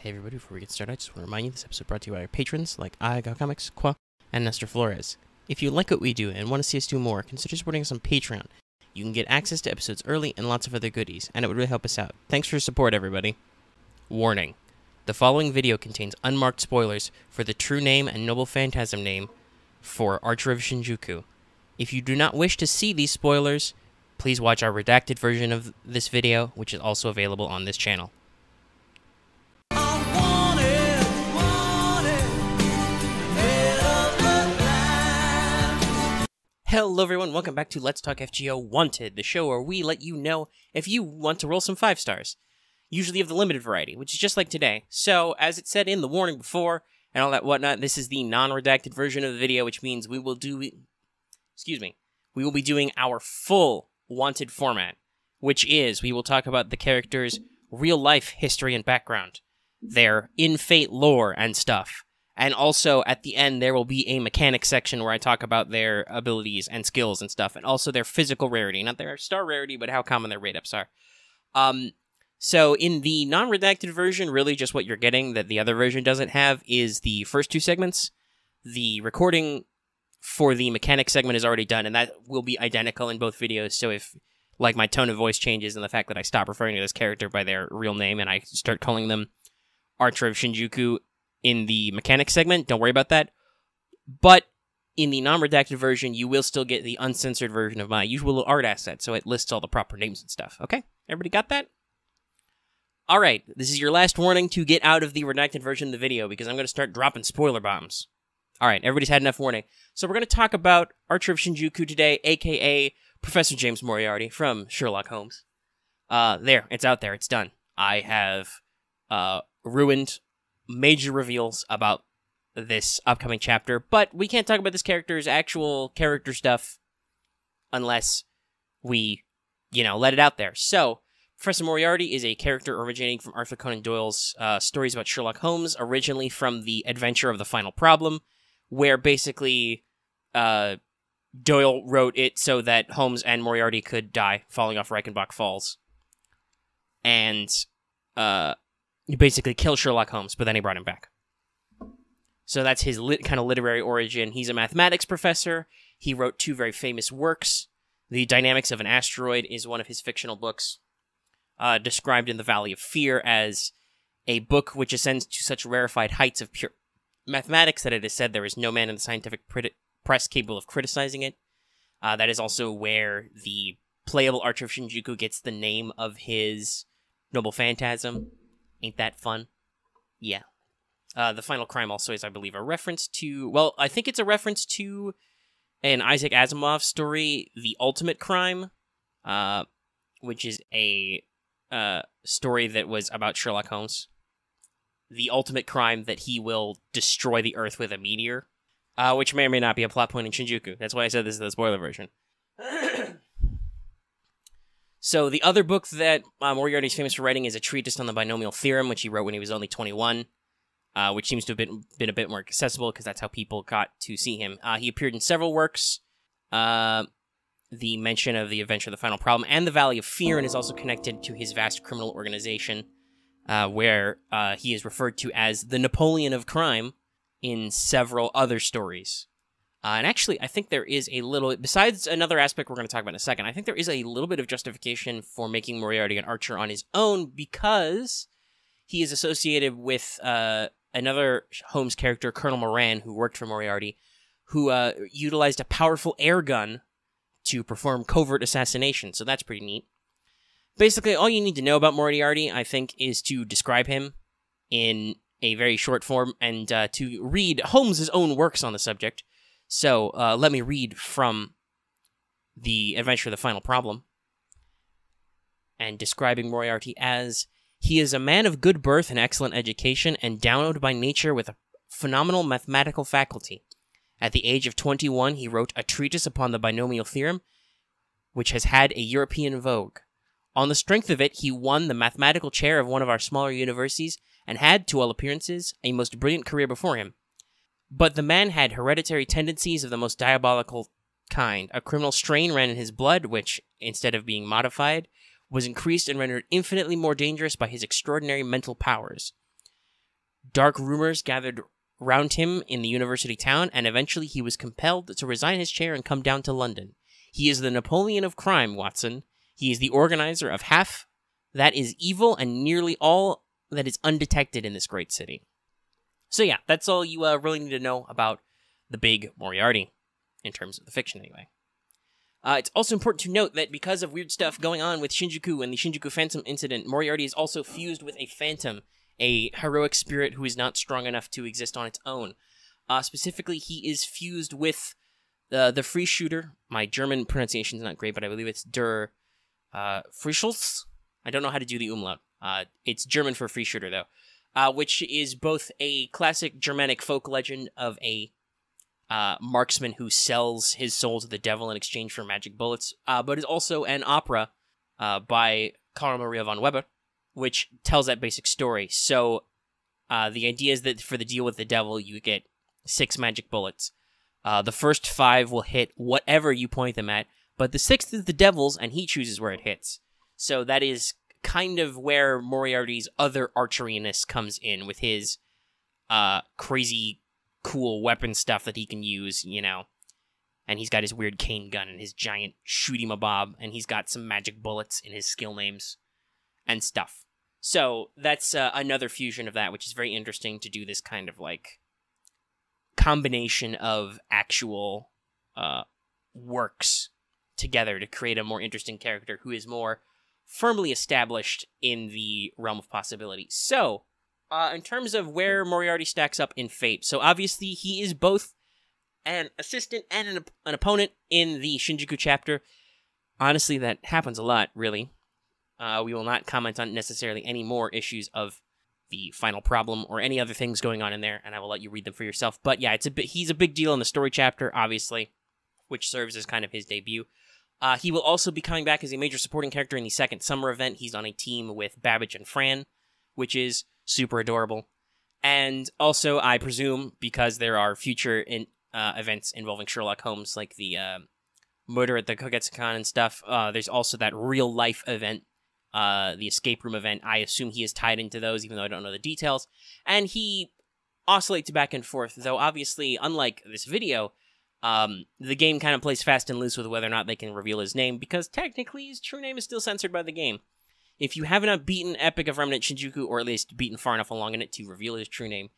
Hey everybody, before we get started, I just want to remind you this episode brought to you by our patrons like I Got Comics, Qua, and Nestor Flores. If you like what we do and want to see us do more, consider supporting us on Patreon. You can get access to episodes early and lots of other goodies, and it would really help us out. Thanks for your support, everybody. Warning. The following video contains unmarked spoilers for the true name and noble phantasm name for Archer of Shinjuku. If you do not wish to see these spoilers, please watch our redacted version of this video, which is also available on this channel. Hello everyone, welcome back to Let's Talk FGO Wanted, the show where we let you know if you want to roll some 5 stars, usually of the limited variety, which is just like today. So, as it said in the warning before, and all that whatnot, this is the non-redacted version of the video, which means we will be doing our full Wanted format, which is, we will talk about the characters' real-life history and background, their in-Fate lore and stuff. And also, at the end, there will be a mechanics section where I talk about their abilities and skills and stuff, and also their physical rarity. Not their star rarity, but how common their rate-ups are. So, in the non-redacted version, really just what you're getting that the other version doesn't have is the first 2 segments. The recording for the mechanics segment is already done, and that will be identical in both videos. So if, like, my tone of voice changes and the fact that I stop referring to this character by their real name and I start calling them Archer of Shinjuku in the mechanics segment, don't worry about that. But in the non-redacted version, you will still get the uncensored version of my usual art asset, so it lists all the proper names and stuff. Okay? Everybody got that? Alright, this is your last warning to get out of the redacted version of the video, because I'm going to start dropping spoiler bombs. Alright, everybody's had enough warning. So we're going to talk about Archer of Shinjuku today, a.k.a. Professor James Moriarty from Sherlock Holmes. There, it's out there, it's done. I have ruined major reveals about this upcoming chapter, but we can't talk about this character's actual character stuff unless we, let it out there. So, Professor Moriarty is a character originating from Arthur Conan Doyle's stories about Sherlock Holmes, originally from the Adventure of the Final Problem, where basically Doyle wrote it so that Holmes and Moriarty could die falling off Reichenbach Falls. And you basically kill Sherlock Holmes, but then he brought him back. So that's his kind of literary origin. He's a mathematics professor. He wrote 2 very famous works. The Dynamics of an Asteroid is one of his fictional books, described in the Valley of Fear as a book which ascends to such rarefied heights of pure mathematics that it is said there is no man in the scientific press capable of criticizing it. That is also where the playable Archer of Shinjuku gets the name of his noble phantasm. Ain't that fun? Yeah. The Final Crime also is, I believe, a reference to... Well, I think it's a reference to an Isaac Asimov story, The Ultimate Crime, which is a story that was about Sherlock Holmes. The ultimate crime that he will destroy the Earth with a meteor, which may or may not be a plot point in Shinjuku. That's why I said this is the spoiler version. So the other book that Moriarty is famous for writing is a treatise on the binomial theorem, which he wrote when he was only 21, which seems to have been a bit more accessible because that's how people got to see him. He appeared in several works, the mention of the Adventure of the Final Problem, and the Valley of Fear, and is also connected to his vast criminal organization, where he is referred to as the Napoleon of crime in several other stories. And actually, I think there is a little... Besides another aspect we're going to talk about in a second, I think there is a little bit of justification for making Moriarty an Archer on his own, because he is associated with another Holmes character, Colonel Moran, who worked for Moriarty, who utilized a powerful air gun to perform covert assassination, so that's pretty neat. Basically, all you need to know about Moriarty, I think, is to describe him in a very short form, and to read Holmes' own works on the subject. So, let me read from The Adventure of the Final Problem, and describing Moriarty as, he is a man of good birth and excellent education, endowed by nature with a phenomenal mathematical faculty. At the age of 21, he wrote a treatise upon the binomial theorem, which has had a European vogue. On the strength of it, he won the mathematical chair of one of our smaller universities, and had, to all appearances, a most brilliant career before him. But the man had hereditary tendencies of the most diabolical kind. A criminal strain ran in his blood, which, instead of being modified, was increased and rendered infinitely more dangerous by his extraordinary mental powers. Dark rumors gathered round him in the university town, and eventually he was compelled to resign his chair and come down to London. He is the Napoleon of crime, Watson. He is the organizer of half that is evil and nearly all that is undetected in this great city. So yeah, that's all you really need to know about the big Moriarty, in terms of the fiction anyway. It's also important to note that because of weird stuff going on with Shinjuku and the Shinjuku Phantom incident, Moriarty is also fused with a phantom, a heroic spirit who is not strong enough to exist on its own. Specifically, he is fused with the free shooter. My German pronunciation is not great, but I believe it's Der Frischels. I don't know how to do the umlaut. It's German for free shooter, though, which is both a classic Germanic folk legend of a marksman who sells his soul to the devil in exchange for magic bullets, but is also an opera by Carl Maria von Weber, which tells that basic story. So the idea is that for the deal with the devil, you get 6 magic bullets. The first 5 will hit whatever you point them at, but the 6th is the devil's, and he chooses where it hits. So that is kind of where Moriarty's other archeriness comes in, with his crazy cool weapon stuff that he can use, you know. And he's got his weird cane gun and his giant shoot-em-a-bob, and he's got some magic bullets in his skill names and stuff. So that's another fusion of that, which is very interesting to do this kind of, like, combination of actual works together to create a more interesting character who is more firmly established in the realm of possibility. So, in terms of where Moriarty stacks up in Fate, so obviously he is both an assistant and an opponent in the Shinjuku chapter. Honestly, that happens a lot, really. We will not comment on necessarily any more issues of the final problem or any other things going on in there, and I will let you read them for yourself. But yeah, he's a big deal in the story chapter, obviously, which serves as kind of his debut. He will also be coming back as a major supporting character in the second summer event. He's on a team with Babbage and Fran, which is super adorable. And also, I presume, because there are future events involving Sherlock Holmes, like the murder at the Kogetsukan and stuff, there's also that real-life event, the escape room event. I assume he is tied into those, even though I don't know the details. And he oscillates back and forth, though obviously, unlike this video, the game kind of plays fast and loose with whether or not they can reveal his name, because technically his true name is still censored by the game. If you have not beaten Epic of Remnant Shinjuku, or at least beaten far enough along in it to reveal his true name,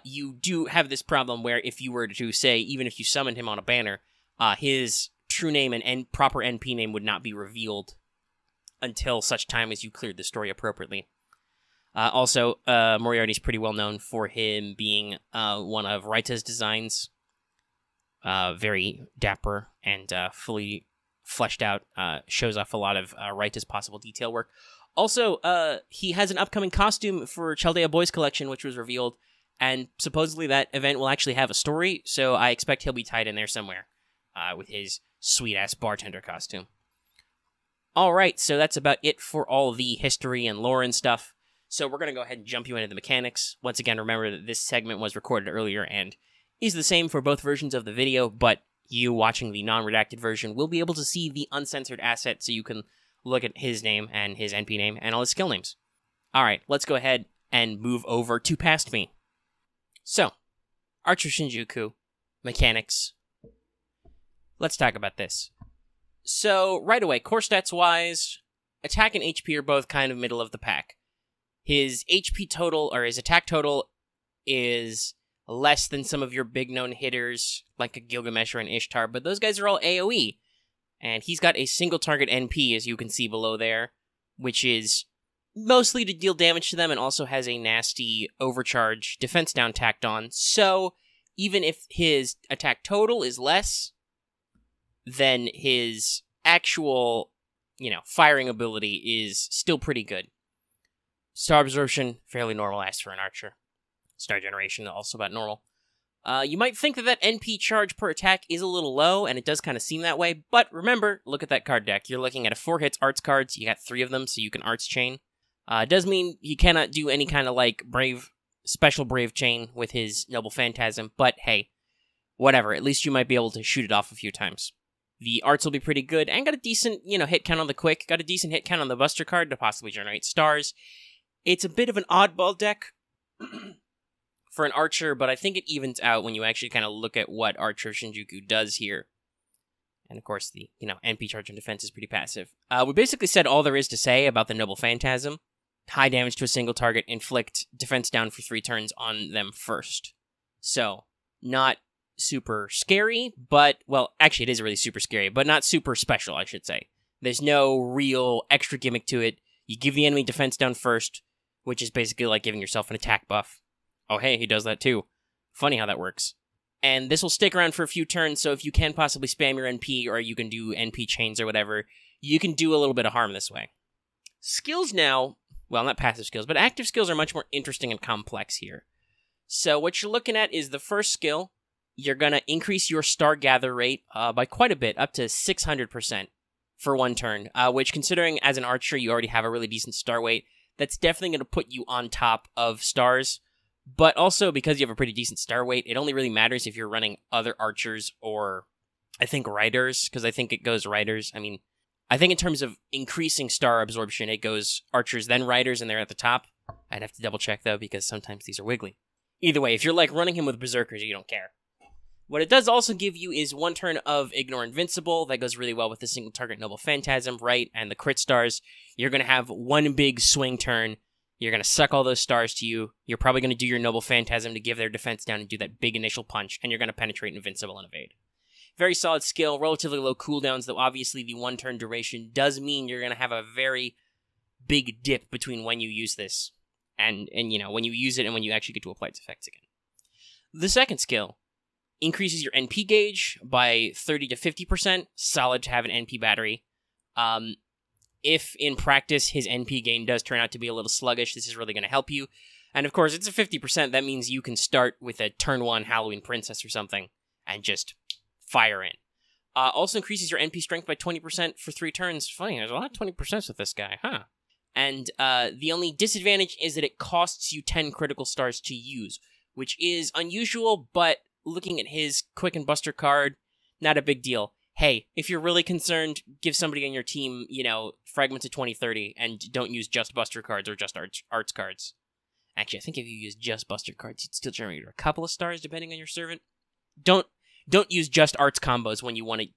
you do have this problem where if you were to say, even if you summoned him on a banner, his true name and proper NP name would not be revealed until such time as you cleared the story appropriately. Also, Moriarty's pretty well known for him being one of Raita's designs. Very dapper and fully fleshed out, shows off a lot of Raita's possible detail work. Also, he has an upcoming costume for Chaldea Boys Collection, which was revealed, and supposedly that event will actually have a story, so I expect he'll be tied in there somewhere with his sweet-ass bartender costume. Alright, so that's about it for all the history and lore and stuff. So we're going to go ahead and jump you into the mechanics. Once again, remember that this segment was recorded earlier and is the same for both versions of the video, but you watching the non-redacted version will be able to see the uncensored asset, so you can look at his name and his NP name and all his skill names. Alright, let's go ahead and move over to Past Me. So, Archer Shinjuku, mechanics. Let's talk about this. So, right away, core stats-wise, attack and HP are both kind of middle of the pack. His HP total, or his attack total, is less than some of your big known hitters, like a Gilgamesh or an Ishtar, but those guys are all AoE. And he's got a single target NP, as you can see below there, which is mostly to deal damage to them, and also has a nasty overcharge defense down tacked on. So, even if his attack total is less, then his actual, firing ability is still pretty good. Star absorption, fairly normal as for an archer. Star generation, also about normal. You might think that NP charge per attack is a little low, and it does kind of seem that way, but remember, look at that card deck. You're looking at a 4 hits arts cards, you got 3 of them, so you can arts chain. It does mean you cannot do any kind of, special brave chain with his Noble Phantasm, but hey, whatever, at least you might be able to shoot it off a few times. The arts will be pretty good, and got a decent, hit count on the quick, got a decent hit count on the Buster card to possibly generate stars. It's a bit of an oddball deck, for an archer, but I think it evens out when you actually kind of look at what Archer Shinjuku does here. And of course, the, NP charge and defense is pretty passive. We basically said all there is to say about the Noble Phantasm. High damage to a single target, inflict defense down for 3 turns on them first. So, not super scary, but, well, actually it is really super scary, but not super special, I should say. There's no real extra gimmick to it. You give the enemy defense down first, which is basically like giving yourself an attack buff. Oh, hey, he does that too. Funny how that works. And this will stick around for a few turns, so if you can possibly spam your NP, or you can do NP chains or whatever, you can do a little bit of harm this way. Skills now, well, not passive skills, but active skills are much more interesting and complex here. So what you're looking at is the first skill. You're going to increase your star gather rate by quite a bit, up to 600% for 1 turn, which, considering as an archer you already have a really decent star weight, that's definitely going to put you on top of stars. But also, because you have a pretty decent star weight, it only really matters if you're running other archers or, I think, riders, because I think it goes riders. I mean, I think in terms of increasing star absorption, it goes archers, then riders, and they're at the top. I'd have to double check, though, because sometimes these are wiggly. Either way, if you're, running him with berserkers, you don't care. What it does also give you is 1 turn of Ignore Invincible. That goes really well with the single target Noble Phantasm, right? And the crit stars. You're going to have 1 big swing turn. You're going to suck all those stars to you. You're probably going to do your Noble Phantasm to give their defense down and do that big initial punch, and you're going to penetrate Invincible and evade. Very solid skill, relatively low cooldowns, though obviously the 1 turn duration does mean you're going to have a very big dip between when you use this and when you use it and when you actually get to apply its effects again. The second skill increases your NP gauge by 30 to 50%. Solid to have an NP battery. If in practice his NP gain does turn out to be a little sluggish, this is really going to help you. And of course, it's a 50%. That means you can start with a turn 1 Halloween Princess or something and just fire in. Also increases your NP strength by 20% for 3 turns. Funny, there's a lot of 20% with this guy, huh? And the only disadvantage is that it costs you 10 critical stars to use, which is unusual, but looking at his Quick and Buster card, not a big deal. Hey, if you're really concerned, give somebody on your team, Fragments of 2030, and don't use just Buster cards or just arts cards. Actually, I think if you use just Buster cards, you'd still generate a couple of stars, depending on your servant. Don't use just arts combos when you want to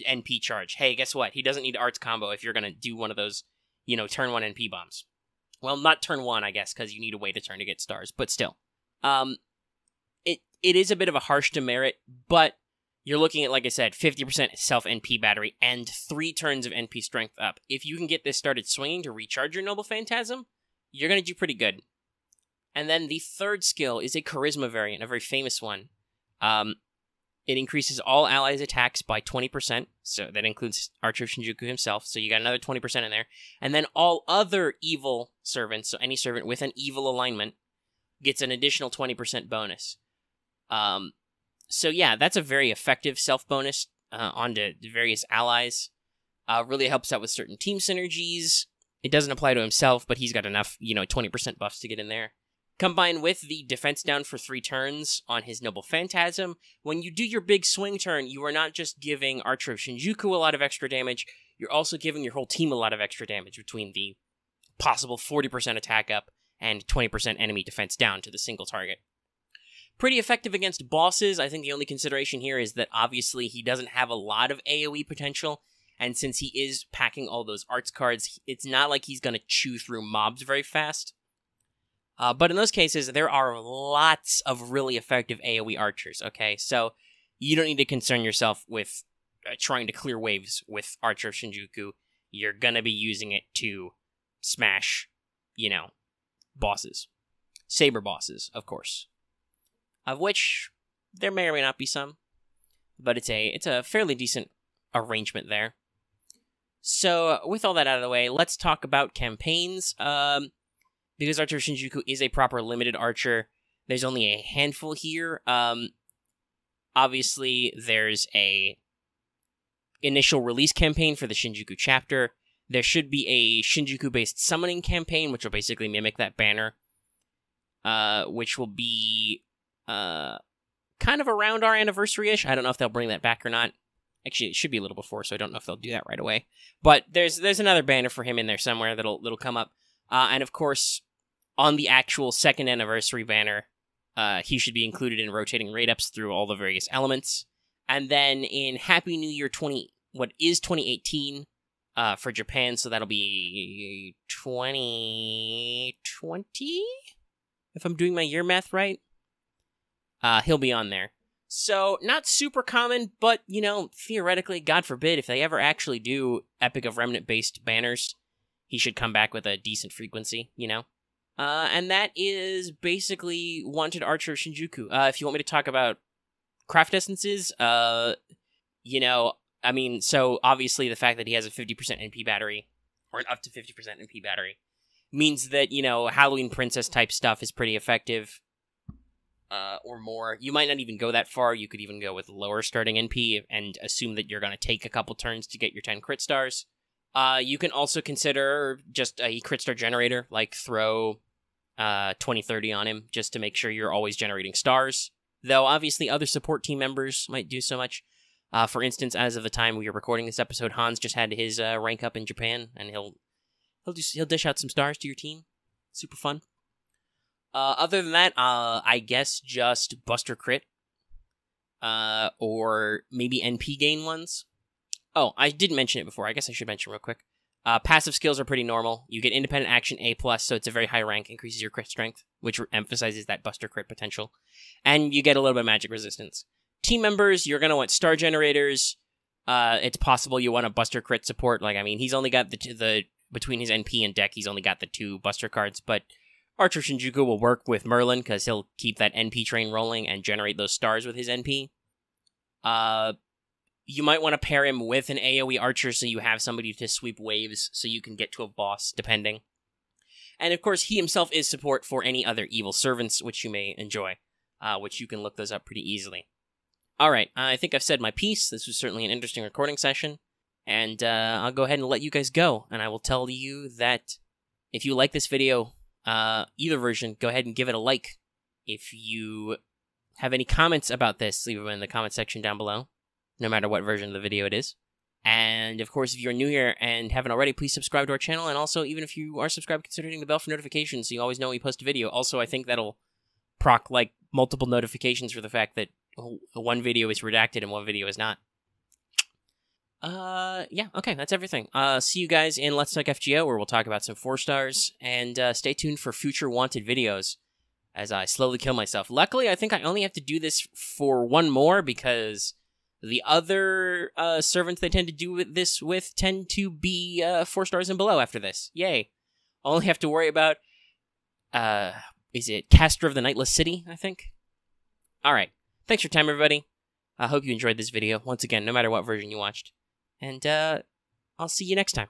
NP charge. Hey, guess what? He doesn't need arts combo if you're going to do one of those, turn 1 NP bombs. Well, not turn 1, I guess, because you need to wait a turn to get stars, but still. It is a bit of a harsh demerit, but you're looking at, like I said, 50% self-NP battery and 3 turns of NP strength up. If you can get this started swinging to recharge your Noble Phantasm, you're going to do pretty good. And then the third skill is a Charisma variant, a very famous one. It increases all allies' attacks by 20%, so that includes Archer Shinjuku himself, so you got another 20% in there. And then all other evil servants, so any servant with an evil alignment, gets an additional 20% bonus. So yeah, that's a very effective self-bonus onto the various allies. Really helps out with certain team synergies. It doesn't apply to himself, but he's got enough, 20% buffs to get in there. Combined with the defense down for 3 turns on his Noble Phantasm, when you do your big swing turn, you are not just giving Archer of Shinjuku a lot of extra damage, you're also giving your whole team a lot of extra damage between the possible 40% attack up and 20% enemy defense down to the single target. Pretty effective against bosses. I think the only consideration here is that obviously he doesn't have a lot of AoE potential, and since he is packing all those arts cards, it's not like he's going to chew through mobs very fast. But in those cases, there are lots of really effective AoE archers, okay? So you don't need to concern yourself with trying to clear waves with Archer Shinjuku. You're going to be using it to smash, bosses. Saber bosses, of course. Of which there may or may not be some, but it's a fairly decent arrangement there. So with all that out of the way, let's talk about campaigns. Because Archer Shinjuku is a proper limited archer, there's only a handful here. Obviously, there's a initial release campaign for the Shinjuku chapter. There should be a Shinjuku-based summoning campaign, which will basically mimic that banner, which will be kind of around our anniversary-ish. I don't know if they'll bring that back or not. Actually, it should be a little before, so I don't know if they'll do that right away. But there's another banner for him in there somewhere that'll come up. And of course, on the actual 2nd anniversary banner, he should be included in rotating rate-ups through all the various elements. And then in Happy New Year 2018 for Japan, so that'll be 2020? If I'm doing my year math right. He'll be on there. So, not super common, but, you know, theoretically, God forbid, if they ever actually do Epic of Remnant-based banners, he should come back with a decent frequency, you know? And that is basically Wanted Archer Shinjuku. If you want me to talk about craft essences, you know, I mean, so obviously the fact that he has a 50% NP battery, or an up to 50% NP battery, means that, you know, Halloween Princess type stuff is pretty effective. Or more. You might not even go that far. You could even go with lower starting NP and assume that you're going to take a couple turns to get your 10 crit stars. You can also consider just a crit star generator, like throw 20-30 on him, just to make sure you're always generating stars. Though, obviously, other support team members might do so much. For instance, as of the time we are recording this episode, Hans just had his rank up in Japan, and he'll dish out some stars to your team. Super fun. Other than that, I guess just Buster Crit. Or maybe NP gain ones. Oh, I didn't mention it before. I guess I should mention real quick. Passive skills are pretty normal. You get Independent Action A+, so it's a very high rank, increases your crit strength, which emphasizes that Buster Crit potential. And you get a little bit of magic resistance. Team members, you're going to want star generators. It's possible you want a Buster Crit support. Like, I mean, he's only got the between his NP and deck, he's only got the 2 Buster cards, but Archer Shinjuku will work with Merlin, because he'll keep that NP train rolling and generate those stars with his NP. You might want to pair him with an AoE Archer, so you have somebody to sweep waves, so you can get to a boss, depending. And of course, he himself is support for any other evil servants, which you may enjoy, which you can look those up pretty easily. Alright, I think I've said my piece. This was certainly an interesting recording session, and I'll go ahead and let you guys go, and I will tell you that if you like this video, either version, go ahead and give it a like. If you have any comments about this, leave them in the comment section down below, no matter what version of the video it is. And of course, if you're new here and haven't already, please subscribe to our channel. And also, even if you are subscribed, consider hitting the bell for notifications so you always know when we post a video. Also, I think that'll proc like multiple notifications for the fact that one video is redacted and one video is not. Yeah, okay, that's everything. See you guys in Let's Talk FGO, where we'll talk about some 4 stars, and stay tuned for future Wanted videos as I slowly kill myself. Luckily, I think I only have to do this for 1 more, because the other servants they tend to do this with tend to be 4 stars and below after this. Yay. I only have to worry about, is it Caster of the Nightless City, I think? Alright, thanks for your time, everybody. I hope you enjoyed this video, once again, no matter what version you watched. And, I'll see you next time.